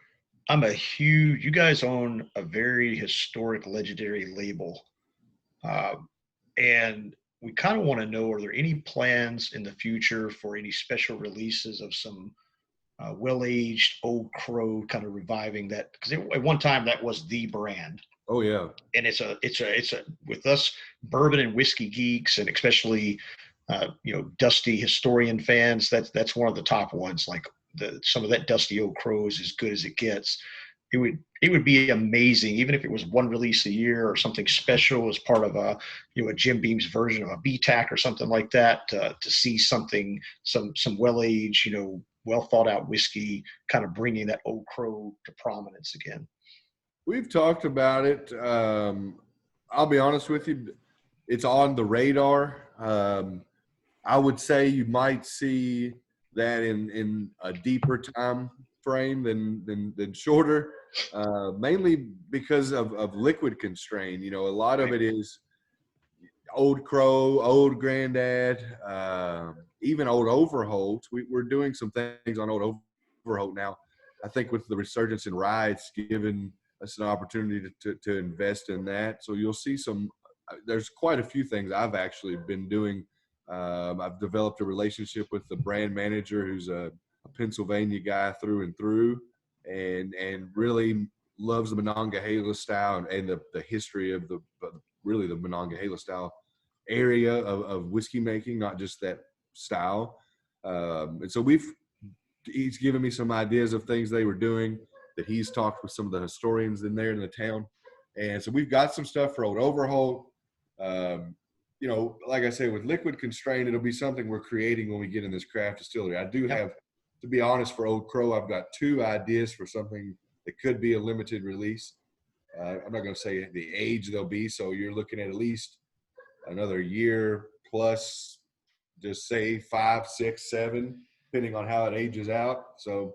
You guys own a very historic, legendary label. And we kind of want to know, are there any plans in the future for any special releases of some well-aged Old Crow, kind of reviving that? Because at one time that was the brand. Oh yeah. And it's a with us bourbon and whiskey geeks, and especially Dusty historian fans, that's one of the top ones. Like some of that Dusty Old Crow is as good as it gets. It would be amazing, even if it was one release a year or something special as part of a Jim Beam's version of a BTAC or something like that, to see some well-aged, well thought out whiskey, kind of bringing that Old Crow to prominence again? We've talked about it. I'll be honest with you, it's on the radar. I would say you might see that in a deeper time frame than shorter, mainly because of liquid constraint. You know, a lot of it is Old Crow, Old Granddad, even Old Overholt. We're doing some things on Old Overholt now. I think with the resurgence in rye, it's given us an opportunity to invest in that. So you'll see there's quite a few things I've actually been doing. I've developed a relationship with the brand manager who's a Pennsylvania guy through and through, and really loves the Monongahela style and the history of the Monongahela style area of whiskey making, not just that style. And so he's given me some ideas of things they were doing that he's talked with some of the historians in the town. And so we've got some stuff for Old Overholt. You know, like I say, with liquid constraint, it'll be something we're creating when we get in this craft distillery. I do have, to be honest, for Old Crow, I've got 2 ideas for something that could be a limited release. I'm not going to say the age they'll be. So you're looking at least another year plus, just say 5, 6, 7, depending on how it ages out. So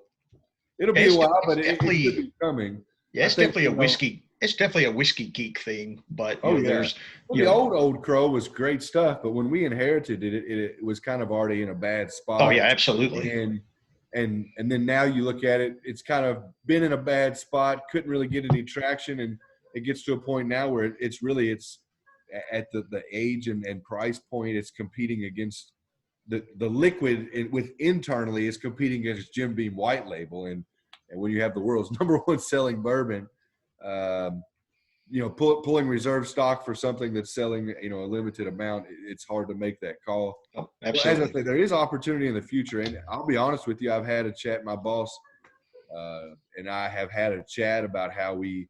it'll be a while, but it could be coming. Yeah, it's definitely a whiskey. It's definitely a whiskey geek thing, but there's the old Crow was great stuff, but when we inherited it, it was kind of already in a bad spot. Oh yeah, absolutely. And then now you look at it, it's kind of been in a bad spot, couldn't really get any traction, and it gets to a point now where it's at the age and price point, it's competing against the liquid internally is competing against Jim Beam White Label, and when you have the world's #1 selling bourbon. Pulling reserve stock for something that's selling, a limited amount, it's hard to make that call. Oh, absolutely. As I say, there is opportunity in the future. And I'll be honest with you, I've had a chat, my boss and I have had a chat about how we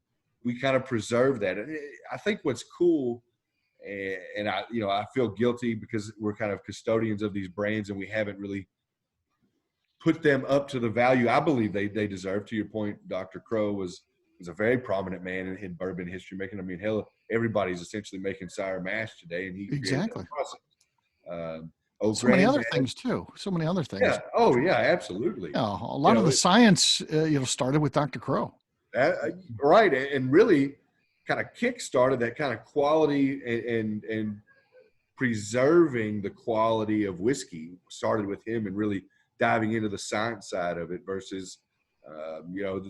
kind of preserve that. And I think what's cool, and I feel guilty because we're kind of custodians of these brands and we haven't really put them up to the value I believe they deserve. To your point, Dr. Crow was a very prominent man in bourbon history making. I mean, hell, everybody's essentially making sour mash today, and he exactly. So many other things too. So many other things. Yeah. Oh, yeah, absolutely. Yeah, a lot of the science, started with Dr. Crow. Right, and really kind of kick-started that kind of quality and preserving the quality of whiskey. Started with him and really diving into the science side of it versus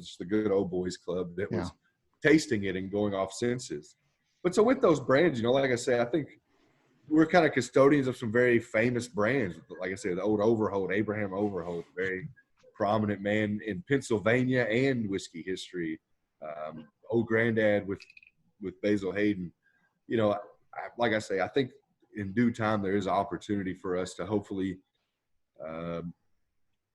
just the good old boys club that was tasting it and going off senses. But so with those brands, like I say, I think we're kind of custodians of some very famous brands. Like I said, the Old Overholt, Abraham Overholt, very prominent man in Pennsylvania and whiskey history. Old Granddad with Basil Hayden. Like I say, I think in due time there is opportunity for us to hopefully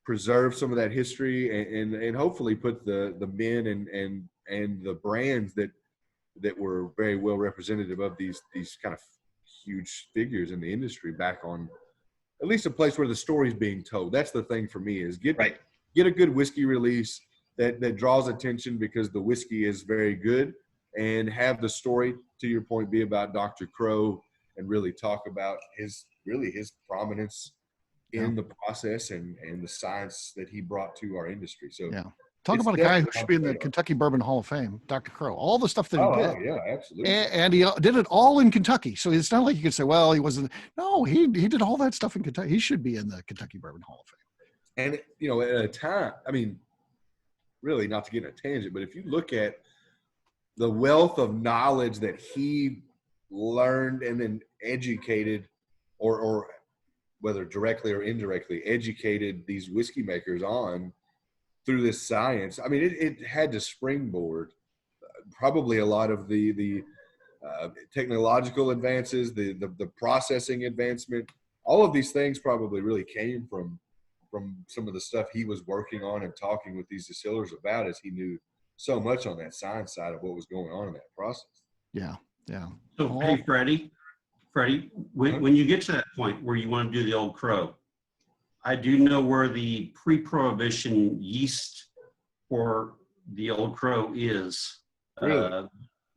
preserve some of that history and hopefully put the men and the brands that were very well representative of these kind of huge figures in the industry back on at least a place where the story's being told. That's the thing for me is get a good whiskey release that draws attention because the whiskey is very good, and have the story, to your point, be about Dr. Crow and really talk about his prominence in the process and the science that he brought to our industry. So talk about a guy who should be in the Kentucky Bourbon Hall of Fame, Dr. Crow. All the stuff that he did. Yeah, absolutely. And he did it all in Kentucky. So it's not like you could say, well, he wasn't. No, he did all that stuff in Kentucky. He should be in the Kentucky Bourbon Hall of Fame. And, at a time, I mean, really not to get in a tangent, but if you look at the wealth of knowledge that he learned and then educated or whether directly or indirectly educated these whiskey makers on through this science. I mean, it had to springboard probably a lot of the technological advances, the processing advancement. All of these things probably really came from some of the stuff he was working on and talking with these distillers about, as he knew so much on that science side of what was going on in that process. Yeah. So, hey, Freddie, when you get to that point where you want to do the Old Crow, I do know where the pre-prohibition yeast for the Old Crow is. Really?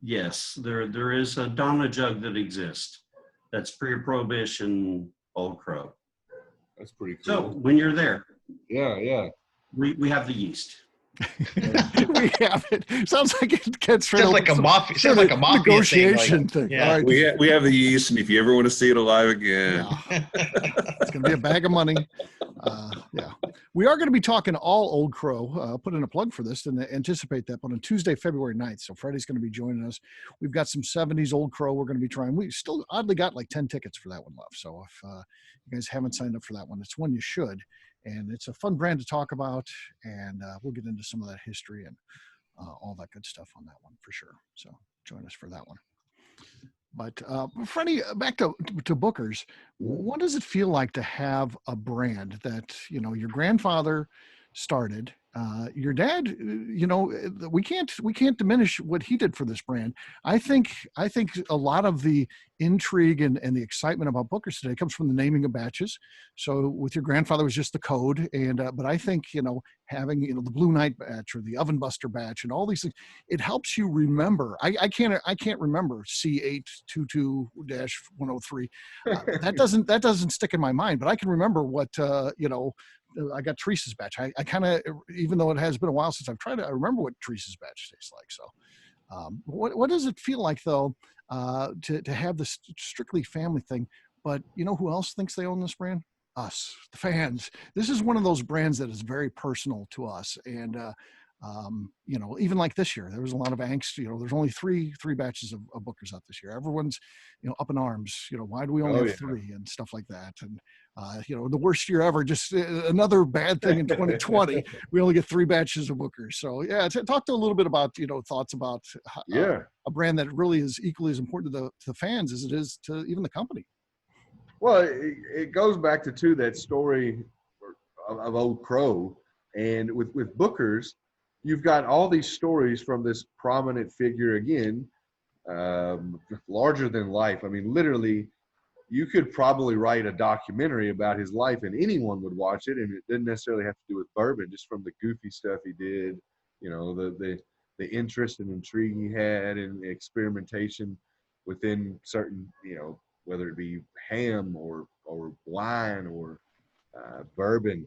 Yes, there is a Donna jug that exists. That's pre-prohibition Old Crow. That's pretty cool. So when you're there, Yeah. we have the yeast. We have it. Sounds like it gets Sounds like a mafia. Sounds like a mafia negotiation thing. thing. Yeah. All right. We have the yeast, and if you ever want to see it alive again, Yeah. It's going to be a bag of money. Yeah. We are going to be talking all Old Crow. Put in a plug for this and anticipate that. But on Tuesday, February 9th. So Freddie's going to be joining us. We've got some 70s Old Crow we're going to be trying. We still oddly got like 10 tickets for that one left. So if you guys haven't signed up for that one, it's one you should. And it's a fun brand to talk about. And we'll get into some of that history and all that good stuff on that one for sure. So join us for that one. But Freddie, back to Booker's. What does it feel like to have a brand that, you know, your grandfather started? Your dad, you know, we can't diminish what he did for this brand. I think a lot of the intrigue and the excitement about Booker's today comes from the naming of batches. So with your grandfather was just the code, and but I think, you know, having, you know, the Blue Night batch or the Oven Buster batch and all these things, it helps you remember. I can't remember C822-103. That doesn't stick in my mind, but I can remember what you know. I got Teresa's batch. I kind of, even though it has been a while since I've tried it, I remember what Teresa's batch tastes like. So what does it feel like though, to have this strictly family thing? But you know who else thinks they own this brand? Us, the fans. This is one of those brands that is very personal to us. And, you know, even like this year, there was a lot of angst. You know, there's only three batches of Bookers out this year. Everyone's, you know, up in arms. You know, why do we only have three and stuff like that? And you know, the worst year ever. Just another bad thing in 2020. We only get 3 batches of Bookers. So yeah, talk to a little bit about, you know, thoughts about a brand that really is equally as important to the fans as it is to even the company. Well, it goes back to that story of Old Crow, and with Booker's, you've got all these stories from this prominent figure again, larger than life. I mean, literally, you could probably write a documentary about his life, and anyone would watch it. And it didn't necessarily have to do with bourbon, just from the goofy stuff he did, you know, the interest and intrigue he had, and experimentation within certain, you know, whether it be ham or wine or bourbon,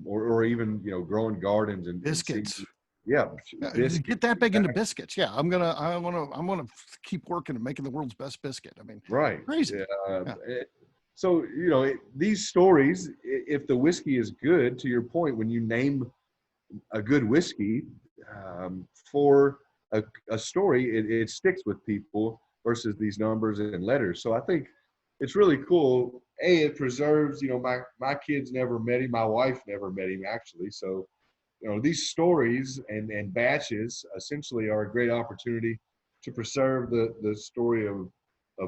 or even, you know, growing gardens and biscuits. Biscuits. Get that big into biscuits. Yeah, I'm gonna keep working and making the world's best biscuit. I mean, right, crazy. So, you know, these stories, if the whiskey is good, to your point, when you name a good whiskey for a story, it sticks with people versus these numbers and letters. So I think it's really cool. It preserves, you know, my kids never met him. My wife never met him, actually. So, you know, these stories and batches essentially are a great opportunity to preserve the story of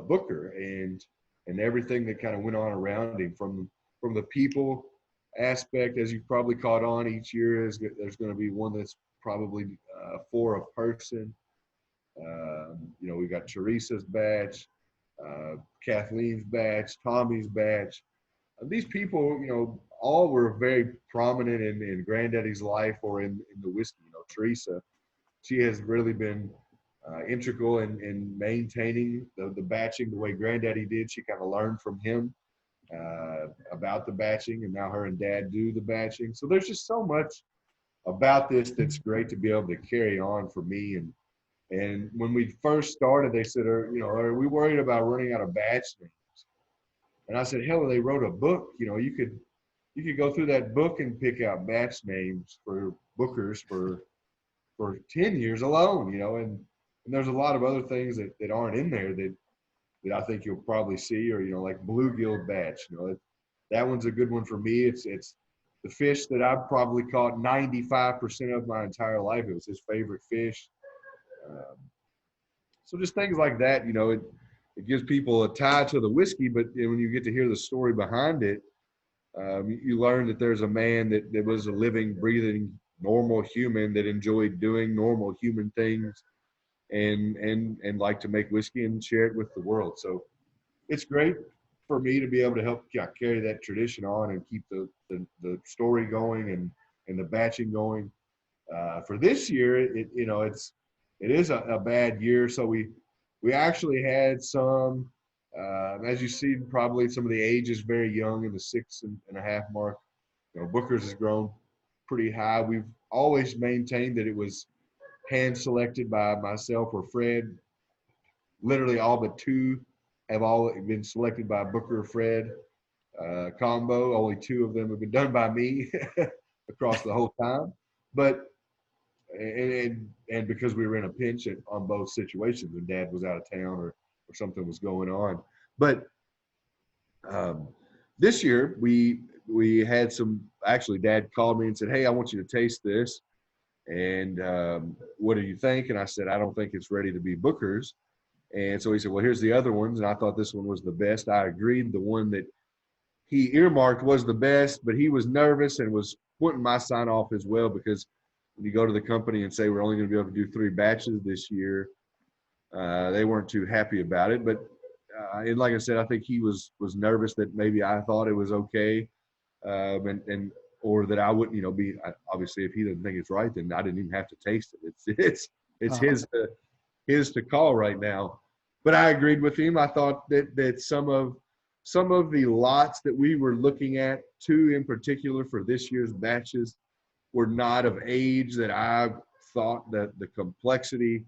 Booker and everything that kind of went on around him, from the people aspect. As you probably caught on, each year there's going to be one that's probably for a person. You know, we got Teresa's batch, Kathleen's batch, Tommy's batch. These people, you know, all were very prominent in Granddaddy's life or in the whiskey. You know, Teresa, she has really been integral in maintaining the batching the way Granddaddy did. She kind of learned from him about the batching, and now her and Dad do the batching. So there's just so much about this that's great to be able to carry on for me. And when we first started, they said, you know, are we worried about running out of batch names? And I said, hell, they wrote a book. You know, you could go through that book and pick out batch names for Bookers for 10 years alone, you know, and there's a lot of other things that aren't in there that I think you'll probably see, or, you know, like bluegill batch, you know, that one's a good one for me. It's the fish that I've probably caught 95% of my entire life. It was his favorite fish. So just things like that, you know, it gives people a tie to the whiskey, but when you get to hear the story behind it, you learn that there's a man that was a living, breathing, normal human that enjoyed doing normal human things and liked to make whiskey and share it with the world. So it's great. for me to be able to help carry that tradition on and keep the story going and the batching going. For this year, it is a bad year. So we actually had some, as you see, probably some of the age is very young in the 6.5 mark. Booker's has grown pretty high. We've always maintained that it was hand selected by myself or Fred. Literally all but 2 have all been selected by Booker or Fred combo. Only 2 of them have been done by me across the whole time. But and because we were in a pinch on both situations, when Dad was out of town or something was going on. But this year we had some. Actually, Dad called me and said, "Hey, I want you to taste this. And what do you think?" And I said, "I don't think it's ready to be Booker's." And so he said, "Well, here's the other ones." And I thought this one was the best. I agreed. The one that he earmarked was the best, but he was nervous and was wanting my sign off as well, because when you go to the company and say we're only going to be able to do 3 batches this year, they weren't too happy about it. But and like I said, I think he was nervous that maybe I thought it was okay, and or that I wouldn't, be obviously if he doesn't think it's right, then I didn't even have to taste it. It's his to call right now. But I agreed with him. I thought that some of the lots that we were looking at, 2 in particular for this year's batches, were not of age that I thought that the complexity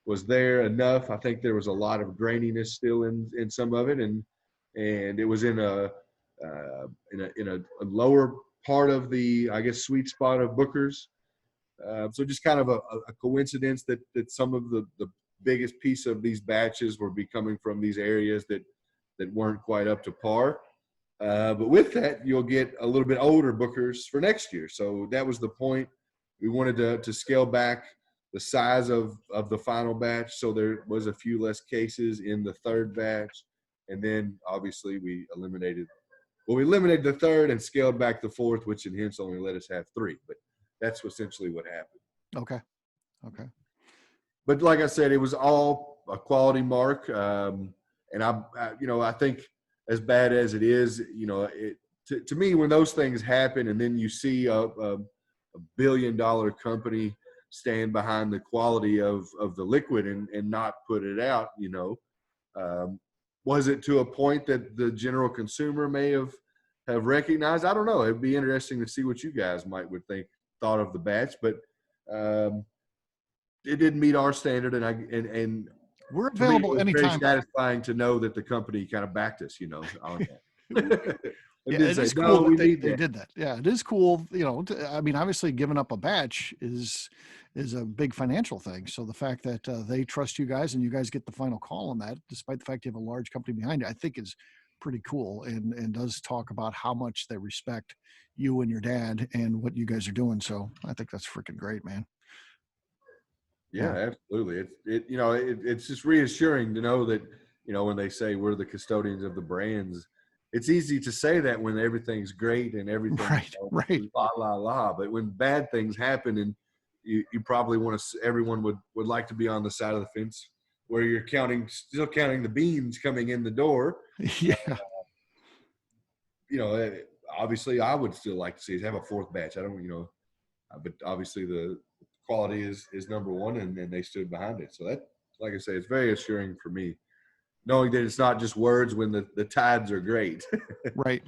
was there enough. I think there was a lot of graininess still in some of it, and it was in a lower part of the, I guess, sweet spot of Booker's. So just kind of a coincidence that some of the biggest piece of these batches were coming from these areas that weren't quite up to par. But with that, you'll get a little bit older Bookers for next year. So that was the point. We wanted to scale back the size of the final batch, so there was a few less cases in the 3rd batch. And then obviously we eliminated the 3rd and scaled back the 4th, which and hence only let us have 3. But that's essentially what happened. Okay. But like I said, it was all a quality mark. And I think, as bad as it is, to me, when those things happen and then you see a $1 billion company stand behind the quality of the liquid and not put it out, was it to a point that the general consumer may have recognized? I don't know. It'd be interesting to see what you guys thought of the batch, but it didn't meet our standard, and we're available anytime. Very satisfying to know that the company kind of backed us, on that. Yeah, it is cool that they did that. Yeah, it is cool. I mean, obviously giving up a batch is a big financial thing. So the fact that they trust you guys and you guys get the final call on that, despite the fact you have a large company behind it, I think is pretty cool and does talk about how much they respect you and your dad and what you guys are doing. So I think that's freaking great, man. Yeah, absolutely. It's just reassuring to know that, when they say we're the custodians of the brands, it's easy to say that when everything's great and everything right. La. But when bad things happen, and you probably want to, everyone would like to be on the side of the fence where you're still counting the beans coming in the door. Yeah. Obviously I would still like to see us have a 4th batch. I don't, but obviously the quality is number one, and they stood behind it. So that, like I say, it's very assuring for me, knowing that it's not just words when the tides are great. Right.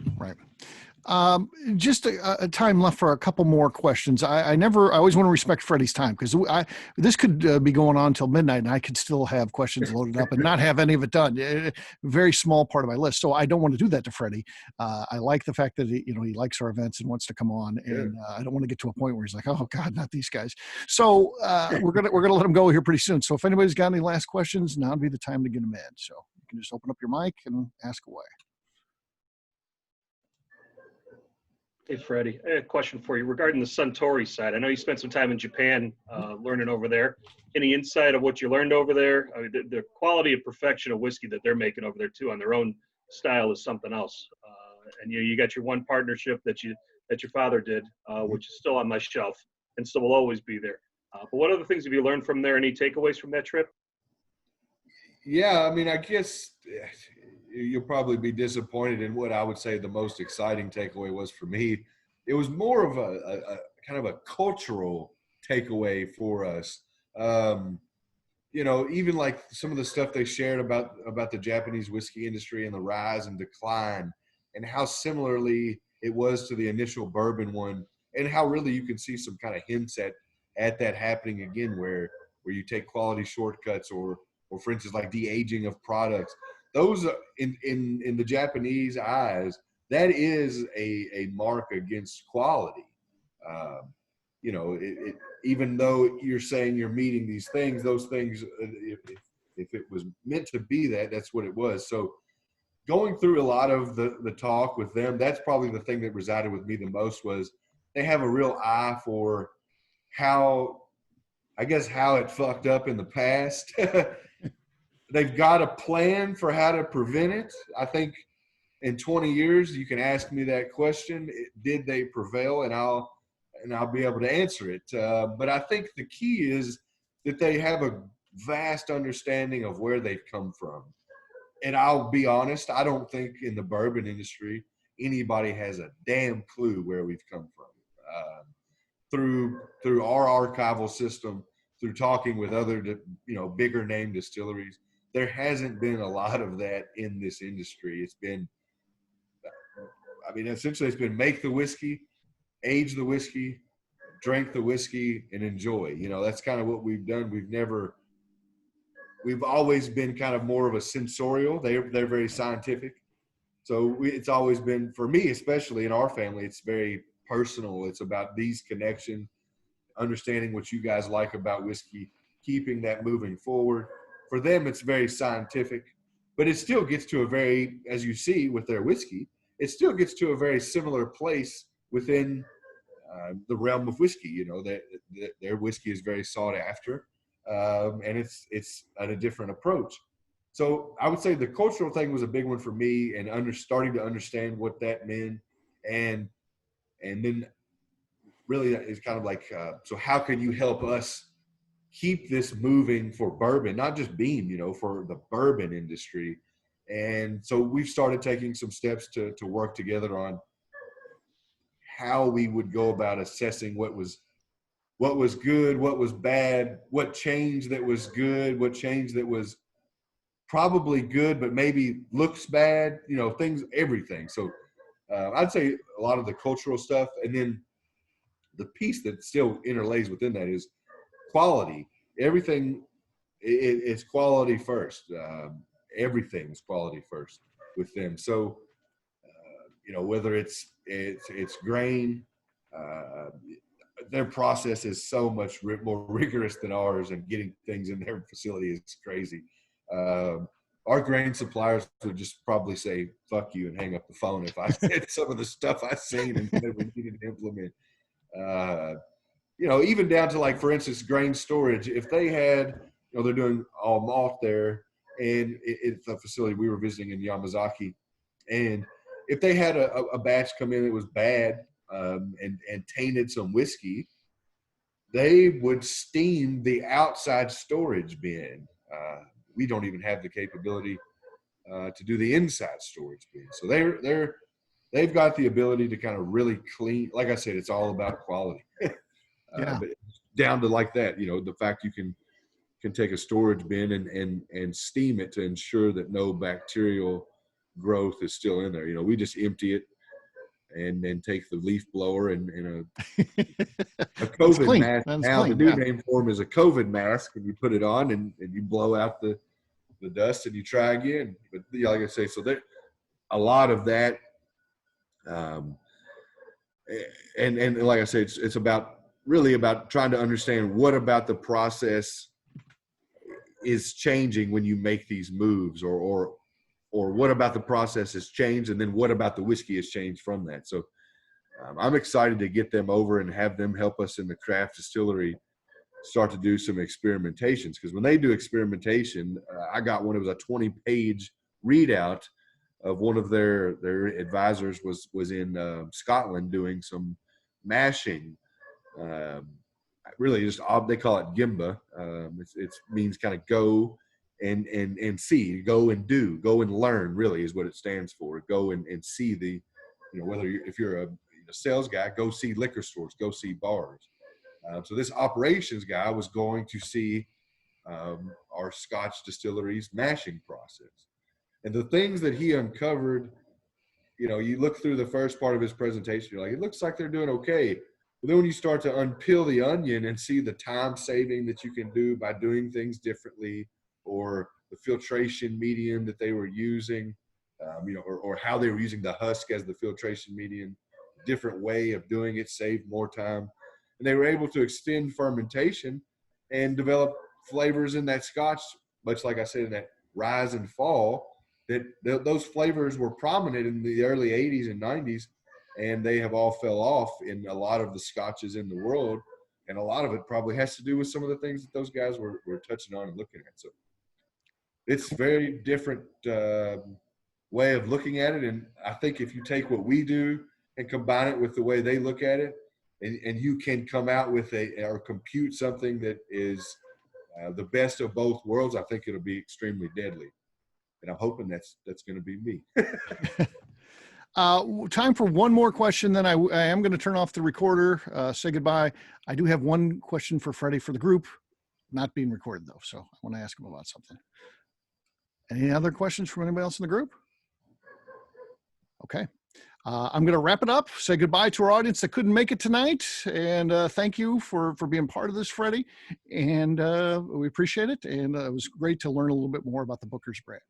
Just a time left for a couple more questions. I always want to respect Freddie's time, because this could be going on till midnight and I could still have questions loaded up and not have any of it done. Very small part of my list. So I don't want to do that to Freddie. I like the fact that he likes our events and wants to come on, and I don't want to get to a point where he's like, oh God, not these guys. So we're gonna let him go here pretty soon. So if anybody's got any last questions, now would be the time to get them in. So you can just open up your mic and ask away. Hey, Freddie, I have a question for you regarding the Suntory side. I know you spent some time in Japan learning over there. Any insight of what you learned over there? I mean, the quality of perfection of whiskey that they're making over there too on their own style is something else. And you got your one partnership that your father did, which is still on my shelf and still will always be there. But what other things have you learned from there? Any takeaways from that trip? Yeah, I mean, I guess you'll probably be disappointed in what I would say the most exciting takeaway was for me. It was more of a kind of a cultural takeaway for us. You know, even like some of the stuff they shared about the Japanese whiskey industry and the rise and decline, and how similarly it was to the initial bourbon one, and how really you can see some kind of hints at that happening again, where you take quality shortcuts, or for instance, like de-aging of products. Those in the Japanese eyes, that is a mark against quality. Um, you know, even though you're saying you're meeting these things, those things, if it was meant to be that, that's what it was. So going through a lot of the talk with them, that's probably the thing that resided with me the most, was they have a real eye for how it fucked up in the past. They've got a plan for how to prevent it. I think in 20 years, you can ask me that question: did they prevail? And I'll be able to answer it. But I think the key is that they have a vast understanding of where they've come from. And I'll be honest, I don't think in the bourbon industry anybody has a damn clue where we've come from. Through our archival system, through talking with other, bigger name distilleries, there hasn't been a lot of that in this industry. It's been, essentially it's been make the whiskey, age the whiskey, drink the whiskey, and enjoy. You know, that's kind of what we've done. We've always been kind of more of a sensorial. They're very scientific. So it's always been, for me, especially in our family, it's very personal. It's about these connections, understanding what you guys like about whiskey, keeping that moving forward. For them, it's very scientific, but it still gets to a very, as you see with their whiskey, it still gets to a very similar place within the realm of whiskey. You know, that their whiskey is very sought after, and it's at a different approach. So I would say the cultural thing was a big one for me, and starting to understand what that meant, and then really it's kind of like, so how can you help us keep this moving for bourbon, not just beam, for the bourbon industry. And so we've started taking some steps to work together on how we would go about assessing what was good, what was bad, what changed that was good, what changed that was probably good but maybe looks bad, things, everything. So I'd say a lot of the cultural stuff, and then the piece that still interlays within that is quality. Everything is quality first. Everything is quality first with them. So whether it's grain, their process is so much more rigorous than ours, and getting things in their facility is crazy. Our grain suppliers would just probably say "fuck you" and hang up the phone if I said some of the stuff I've seen and that we needed to implement. Even down to, like, for instance, grain storage. If they had, they're doing all malt there, and it's a facility we were visiting in Yamazaki, and if they had a batch come in that was bad, and tainted some whiskey, they would steam the outside storage bin. We don't even have the capability to do the inside storage bin. So they've got the ability to kind of really clean. Like I said, it's all about quality. Yeah. But down to like that, the fact you can take a storage bin and steam it to ensure that no bacterial growth is still in there. We just empty it and then take the leaf blower and a COVID mask. Now the new name for them is a COVID mask, and you put it on and you blow out the dust and you try again. But like I say, so there a lot of that. And like I say, it's really about trying to understand what about the process is changing when you make these moves, or what about the process has changed, and then what about the whiskey has changed from that. So I'm excited to get them over and have them help us in the craft distillery start to do some experimentations, because when they do experimentation, I got one. It was a 20-page readout of one of their advisors was in Scotland doing some mashing. Really just, they call it gimba. It means kind of go, and see, go and do, go and learn, really is what it stands for. Go and see the, if you're a sales guy, go see liquor stores, go see bars. So this operations guy was going to see our Scotch distillery's mashing process. And the things that he uncovered, you look through the first part of his presentation, you're like, it looks like they're doing okay. But then when you start to unpeel the onion and see the time saving that you can do by doing things differently, or the filtration medium that they were using, or how they were using the husk as the filtration medium, different way of doing it saved more time. And they were able to extend fermentation and develop flavors in that Scotch, much like I said, in that rise and fall, that those flavors were prominent in the early 80s and 90s, and they have all fell off in a lot of the Scotches in the world. And a lot of it probably has to do with some of the things that those guys were touching on and looking at. So it's very different way of looking at it. And I think if you take what we do and combine it with the way they look at it, and you can come out with or compute something that is the best of both worlds, I think it'll be extremely deadly. And I'm hoping that's going to be me. Time for one more question, then I am going to turn off the recorder, say goodbye. I do have one question for Freddie for the group, not being recorded though, so I want to ask him about something. Any other questions from anybody else in the group? Okay. I'm going to wrap it up, say goodbye to our audience that couldn't make it tonight, and thank you for being part of this, Freddie, and we appreciate it, and it was great to learn a little bit more about the Booker's brand.